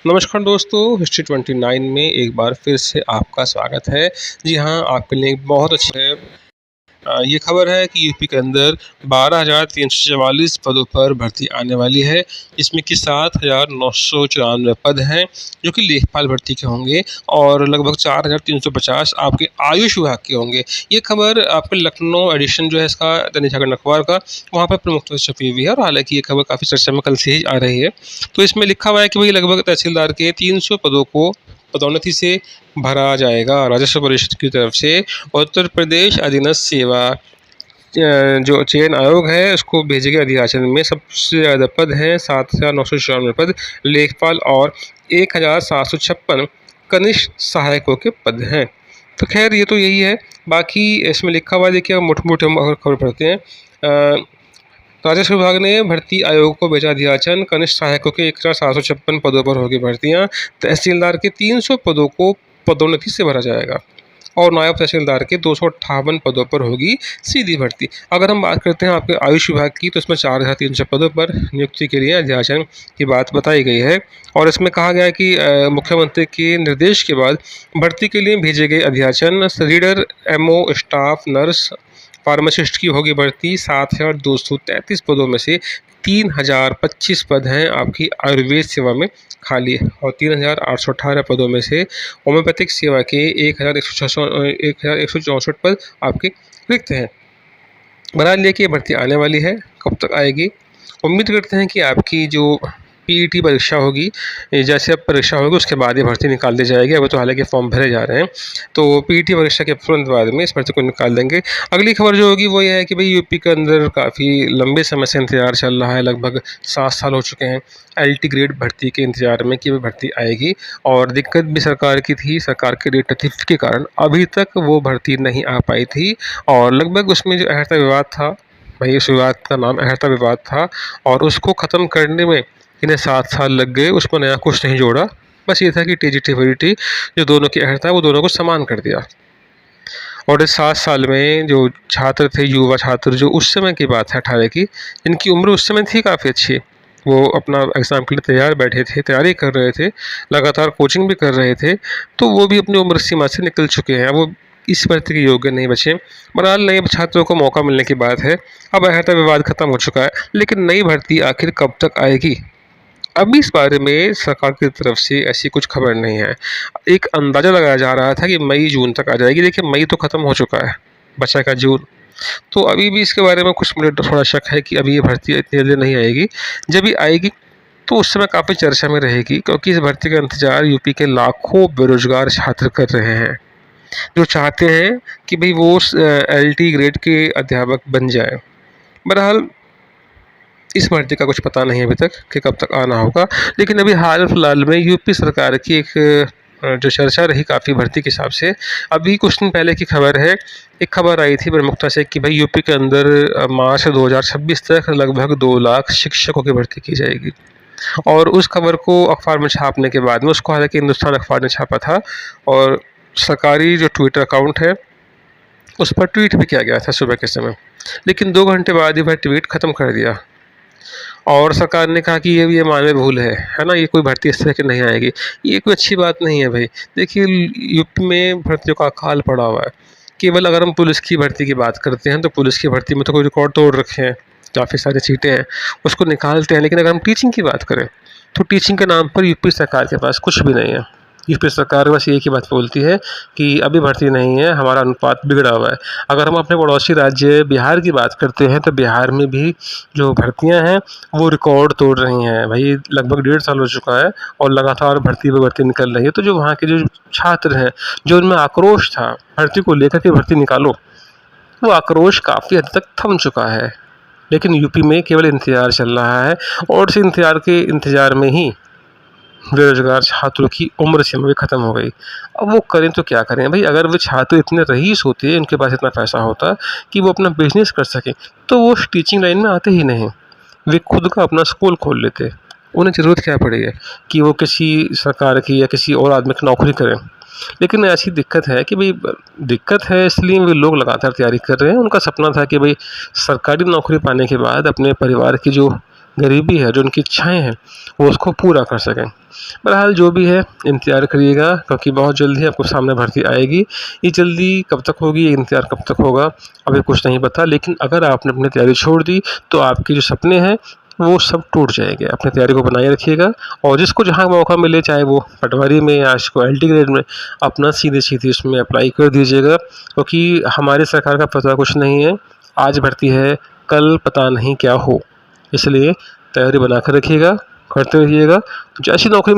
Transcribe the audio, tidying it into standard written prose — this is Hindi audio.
नमस्कार दोस्तों, हिस्ट्री 29 में एक बार फिर से आपका स्वागत है। जी हाँ, आपके लिए एक बहुत अच्छे ये खबर है कि यूपी के अंदर 12,344 पदों पर भर्ती आने वाली है, जिसमें कि 7,994 पद हैं जो कि लेखपाल भर्ती के होंगे और लगभग 4,350 आपके आयुष विभाग के होंगे। ये खबर आपके लखनऊ एडिशन जो है इसका दैनिक जागरण अखबार का, वहाँ पर प्रमुखता से छपी हुई है और हालांकि ये खबर काफ़ी चर्चा में कल से ही आ रही है। तो इसमें लिखा हुआ है कि भाई लगभग तहसीलदार के 300 पदों को पदोन्नति से भरा जाएगा। राजस्व परिषद की तरफ से उत्तर प्रदेश अधीनस्थ सेवा जो चयन आयोग है उसको भेजे गए अधियाचन में सबसे ज़्यादा पद हैं 7,994 पद लेखपाल और 1,756 कनिष्ठ सहायकों के पद हैं। तो खैर ये तो यही है। बाकी इसमें लिखा हुआ देखिए, मोटे मोटे हम अगर खबर पढ़ते हैं। राजस्व विभाग ने भर्ती आयोग को भेजा अधियाचन, कनिष्ठ सहायकों के 1,756 पदों पर होगी भर्तियां। तहसीलदार के 300 पदों को पदोन्नति से भरा जाएगा और नायब तहसीलदार के 258 पदों पर होगी सीधी भर्ती। अगर हम बात करते हैं आपके आयुष विभाग की, तो इसमें 4,300 पदों पर नियुक्ति के लिए अधियाचन की बात बताई गई है और इसमें कहा गया है कि मुख्यमंत्री के निर्देश के बाद भर्ती के लिए भेजे गए अधियाचन reader, MO, staff nurse, pharmacist की होगी भर्ती। 7,233 पदों में से 3,025 पद हैं आपकी आयुर्वेद सेवा में खाली है और 3,818 पदों में से होम्योपैथिक सेवा के 1,164 पद आपके रिक्त हैं। बहरहाल ये कि भर्ती आने वाली है, कब तक आएगी उम्मीद करते हैं कि आपकी जो पीईटी परीक्षा होगी, जैसे अब परीक्षा होगी उसके बाद ये भर्ती निकाल दी जाएगी। अभी तो हालांकि फॉर्म भरे जा रहे हैं, तो पीईटी परीक्षा के तुरंत बाद में इस भर्ती को निकाल देंगे। अगली खबर जो होगी वो ये है कि भाई यूपी के अंदर काफ़ी लंबे समय से इंतजार चल रहा है, लगभग 7 साल हो चुके हैं एलटी ग्रेड भर्ती के इंतजार में कि वो भर्ती आएगी और दिक्कत भी सरकार की थी। सरकार के रेट तकलीफ के कारण अभी तक वो भर्ती नहीं आ पाई थी और लगभग उसमें जो अहर्ता विवाद था, भाई उस विवाद का नाम अहर्ता विवाद था और उसको ख़त्म करने में इन्हें 7 साल लग गए। उसमें नया कुछ नहीं जोड़ा, बस ये था कि टीजीटी वीटी जो दोनों की अहर्ता वो दोनों को समान कर दिया। और इस 7 साल में जो छात्र थे, युवा छात्र जो उस समय की बात है 18 की, जिनकी उम्र उस समय थी काफ़ी अच्छी, वो अपना एग्ज़ाम के लिए तैयार बैठे थे, तैयारी कर रहे थे, लगातार कोचिंग भी कर रहे थे, तो वो भी अपनी उम्र सीमा से निकल चुके हैं। वो इस भर्ती के योग्य नहीं बचे। बहरहाल नए छात्रों को मौका मिलने की बात है। अब अहर्ता विवाद खत्म हो चुका है, लेकिन नई भर्ती आखिर कब तक आएगी, अभी इस बारे में सरकार की तरफ से ऐसी कुछ खबर नहीं है। एक अंदाज़ा लगाया जा रहा था कि मई जून तक आ जाएगी। देखिए मई तो ख़त्म हो चुका है, बचा का जून, तो अभी भी इसके बारे में कुछ मुझे थोड़ा शक है कि अभी ये भर्ती इतनी जल्दी नहीं आएगी। जब भी आएगी तो उस समय काफ़ी चर्चा में रहेगी, क्योंकि इस भर्ती का इंतजार यूपी के लाखों बेरोजगार छात्र कर रहे हैं जो चाहते हैं कि भाई वो एलटी ग्रेड के अध्यापक बन जाए। बहरहाल इस भर्ती का कुछ पता नहीं अभी तक कि कब तक आना होगा, लेकिन अभी हाल फिलहाल में यूपी सरकार की एक जो चर्चा रही काफ़ी भर्ती के हिसाब से, अभी कुछ दिन पहले की खबर है, एक खबर आई थी प्रमुखता से कि भाई यूपी के अंदर मार्च 2026 तक लगभग 2 लाख शिक्षकों की भर्ती की जाएगी। और उस खबर को अखबार में छापने के बाद में, उसको हालांकि हिंदुस्तान अखबार ने छापा था और सरकारी जो ट्विटर अकाउंट है उस पर ट्वीट भी किया गया था सुबह के समय, लेकिन 2 घंटे बाद ही वह ट्वीट ख़त्म कर दिया और सरकार ने कहा कि ये मानवीय भूल है ना, ये कोई भर्ती इस तरह की नहीं आएगी। ये कोई अच्छी बात नहीं है भाई। देखिए यूपी में भर्तियों का अकाल पड़ा हुआ है। केवल अगर हम पुलिस की भर्ती की बात करते हैं तो पुलिस की भर्ती में तो कोई रिकॉर्ड तोड़ रखे हैं, काफ़ी सारी सीटें हैं, उसको निकालते हैं। लेकिन अगर हम टीचिंग की बात करें तो टीचिंग के नाम पर यूपी सरकार के पास कुछ भी नहीं है। यूपी सरकार बस एक ही बात बोलती है कि अभी भर्ती नहीं है, हमारा अनुपात बिगड़ा हुआ है। अगर हम अपने पड़ोसी राज्य बिहार की बात करते हैं तो बिहार में भी जो भर्तियां हैं वो रिकॉर्ड तोड़ रही हैं भाई। लगभग 1.5 साल हो चुका है और लगातार भर्ती पे भर्ती निकल रही है। तो जो वहाँ के जो छात्र हैं, जो उनमें आक्रोश था भर्ती को लेकर के भर्ती निकालो, वो आक्रोश काफ़ी हद तक थम चुका है। लेकिन यूपी में केवल इंतजार चल रहा है और इस इंतजार में ही बेरोजगार छात्रों की उम्र सीमा भी ख़त्म हो गई। अब वो करें तो क्या करें भाई। अगर वे छात्र इतने रईस होते, उनके पास इतना पैसा होता कि वो अपना बिजनेस कर सकें, तो वो टीचिंग लाइन में आते ही नहीं, वे खुद का अपना स्कूल खोल लेते। उन्हें ज़रूरत क्या पड़ी है कि वो किसी सरकार की या किसी और आदमी की नौकरी करें। लेकिन ऐसी दिक्कत है कि भाई, दिक्कत है इसलिए वे लोग लगातार तैयारी कर रहे हैं। उनका सपना था कि भाई सरकारी नौकरी पाने के बाद अपने परिवार की जो गरीबी है, जो उनकी इच्छाएँ हैं, वो उसको पूरा कर सकें। बहरहाल जो भी है इंतज़ार करिएगा, क्योंकि बहुत जल्दी आपको सामने भर्ती आएगी। ये जल्दी कब तक होगी, ये इंतज़ार कब तक होगा, अभी कुछ नहीं पता। लेकिन अगर आपने अपनी तैयारी छोड़ दी तो आपके जो सपने हैं वो सब टूट जाएँगे। अपनी तैयारी को बनाए रखिएगा और जिसको जहाँ मौका मिले, चाहे वो पटवारी में या इसको एलटी ग्रेड में, अपना सीधे-सीधे उसमें अप्लाई कर दीजिएगा, क्योंकि हमारी सरकार का पता कुछ नहीं है। आज भर्ती है, कल पता नहीं क्या हो। इसलिए तैयारी बनाकर रखिएगा, करते रहिएगा। जैसी नौकरी मिल